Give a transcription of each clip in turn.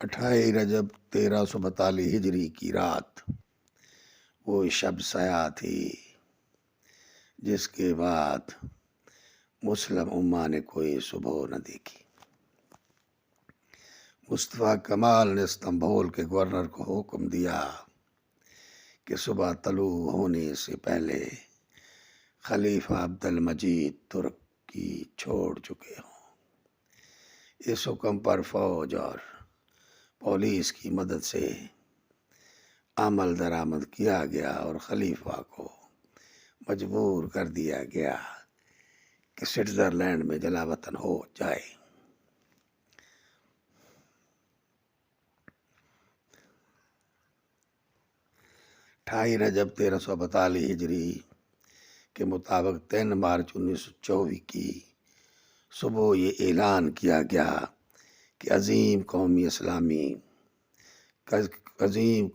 28 رجب 1342 ہجری کی رات وہ شب سیاہ تھی جس کے بعد مسلم امہ نے کوئی صبح نہ دیکھی۔ مصطفیٰ کمال نے استنبول کے گورنر کو حکم دیا کہ صبح طلوع ہونے سے پہلے خلیفہ عبد المجید ترکی چھوڑ چکے ہوں۔ اس حکم پر فوج اور پولیس کی مدد سے عمل درآمد کیا گیا اور خلیفہ کو مجبور کر دیا گیا کہ سوئٹزرلینڈ میں جلا وطن ہو جائے۔ رجب 1342 ہجری کے مطابق 3 مارچ 1924 کی صبح یہ اعلان کیا گیا کہ عظیم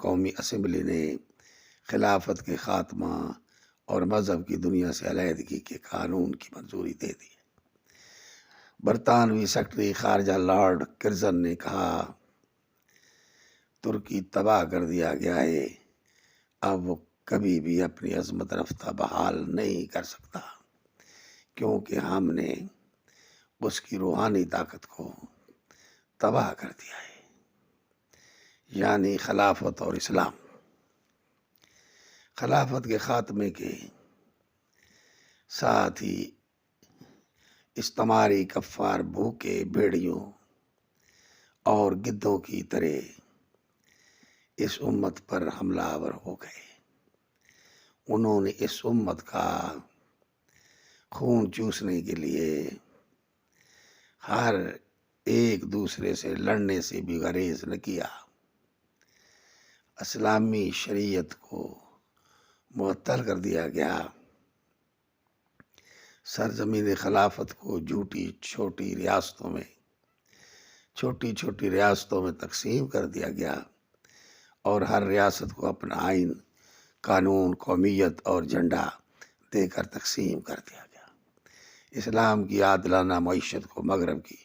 قومی اسمبلی نے خلافت کے خاتمہ اور مذہب کی دنیا سے علیحدگی کے قانون کی منظوری دے دی۔ برطانوی سیکرٹری خارجہ لارڈ کرزن نے کہا، ترکی تباہ کر دیا گیا ہے، اب وہ کبھی بھی اپنی عظمت رفتہ بحال نہیں کر سکتا، کیونکہ ہم نے اس کی روحانی طاقت کو تباہ کر دیا ہے، یعنی خلافت اور اسلام۔ خلافت کے خاتمے کے ساتھ ہی استعماری کفار بھوکے بھیڑیوں اور گدھوں کی طرح اس امت پر حملہ آور ہو گئے۔ انہوں نے اس امت کا خون چوسنے کے لیے ہر ایک دوسرے سے لڑنے سے بھی گریز نہ کیا۔ اسلامی شریعت کو معطل کر دیا گیا۔ سرزمین خلافت کو چھوٹی چھوٹی ریاستوں میں تقسیم کر دیا گیا اور ہر ریاست کو اپنا آئین، قانون، قومیت اور جھنڈا دے کر تقسیم کر دیا گیا۔ اسلام کی عادلانہ معیشت کو مغرب کی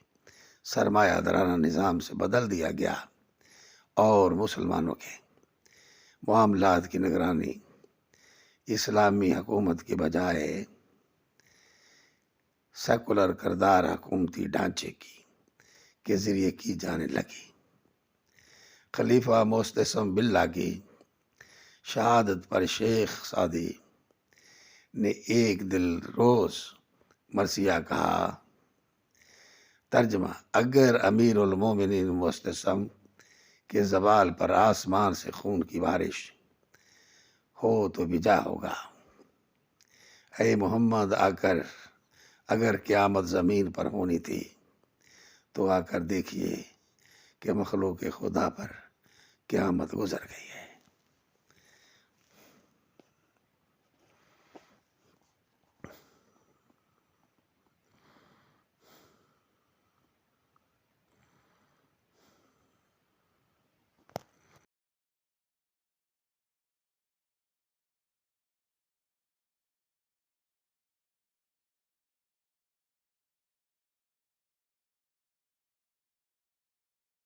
سرمایہ دارانہ نظام سے بدل دیا گیا اور مسلمانوں کے معاملات کی نگرانی اسلامی حکومت کے بجائے سیکولر کردار حکومتی ڈھانچے کے ذریعے کی جانے لگی۔ خلیفہ معتصم باللہ کی شہادت پر شیخ سعدی نے ایک دل روز مرثیہ کہا، ترجمہ: اگر امیر المومنین معتصم کے زوال پر آسمان سے خون کی بارش ہو تو بجا ہوگا۔ اے محمد، اگر قیامت زمین پر ہونی تھی تو آ کر دیکھیے کہ مخلوق خدا پر قیامت گزر گئی ہے۔